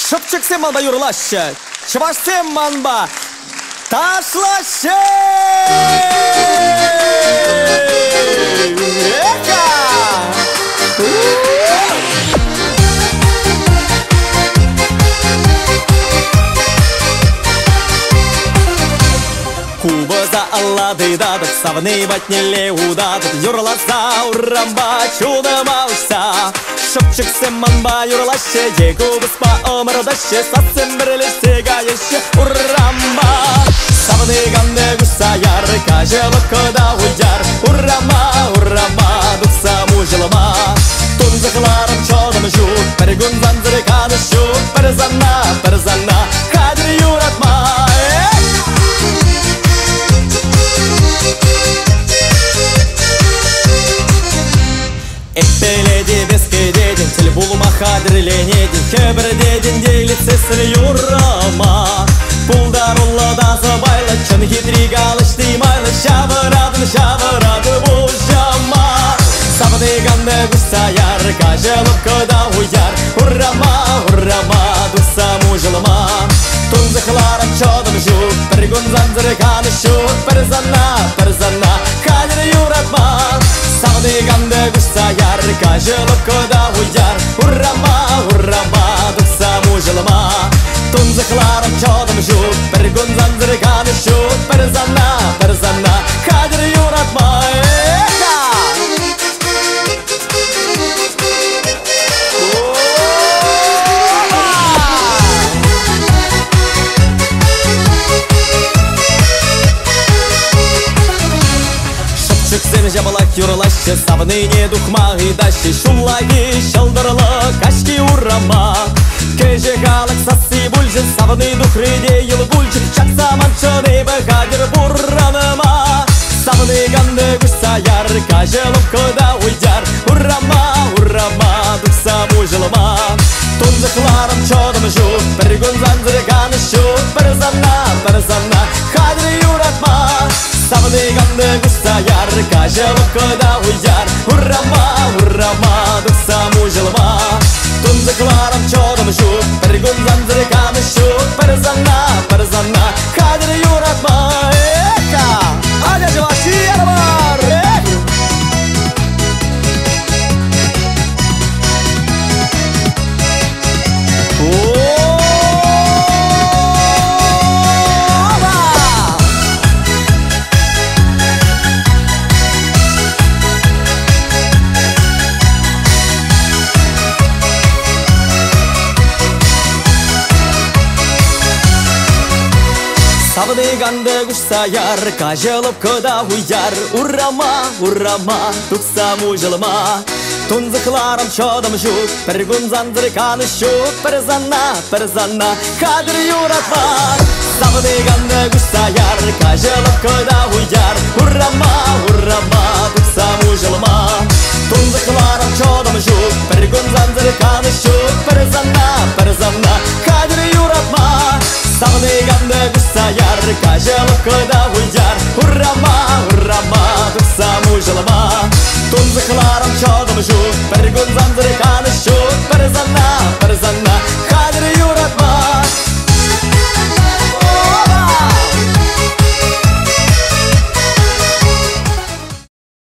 Шăпчăксем манпа юрлаҫҫĕ, Чувашсем манпа ташлаҫҫĕ. Кубыза аллады дадык, савны батнеле удадык, юрласа урамба чудыма ұшса. Шăпчăксем манпа юрлаҫҫĕ, кубыспа ымырдаҫҫе, сатсем бірлесе кайыҫҫе урамба. Савны ганды кушса яр, кажылык кыда уяр, урама, урама, дукса мужылыма. Тунзықларым чодым жук, бір күн занзыры каны шук, бір зана, кадр юратма. Эппеледи бескедеден, тіл булма қадірленеден, кебір деден дейліцесір юрама. Пулдар ұлладазы байлы, чын хитрик алышты майлы, шавырады бұл жама. Савны ганды күшса яр, кажылып кыда уяр, урама, урама, дұқса мужылыма. Тунзықларым чодым жук, бір күн занзыры каны шук, бір зана, кадір юратма. Савны ганды күшса яр, кажылып кыда уяр, урама, урама, дұқса мужылыма. Тунзықларым чодым жук, бір күн занзыры каны шук, бір зана, кадір юратма. Шăпчăксем жабылак юрлаҫҫĕ, савны не духмағы даҫҫы, шуллаги шылдырлы кашки урама. Кеже халык сасы бульжы, савны духрыде йыл бульжы, чаксаман чыны быхадыр бурраныма. Савны ганды күшса яр, кажылып кыда уяр, урама, урама, дукса мужылыма. Тунзықларым чодым жук, бір күн занзыры каны шук, бір зана, кадр юратма. Савны ганды күшса яр, кажылып кыда уяр, урама, урама, дукса мужылыма. Тунзықларым чодым жук, бір күн занзыры каны шук, бір зана, кадр юратма. Аля чувашия бар! Савны ганды күшса яр, кажылып кыда уяр, урама, урама, дукса мужылыма. Тунзықларым чодым жук, бір күн занзыры каны шук, бір зана, кадр юратма. Савны ганды күшса яр, кажылып кыда уяр, урама, урама, дукса мужылыма. Тунзықларым чодым жук, бір күн занзыры каны шук, бір зана, кадр юратма. Савны ганды күшса яр, кажылып кыда уяр, урама, урама, дукса мужылыма. Тунзықларым чодым жук,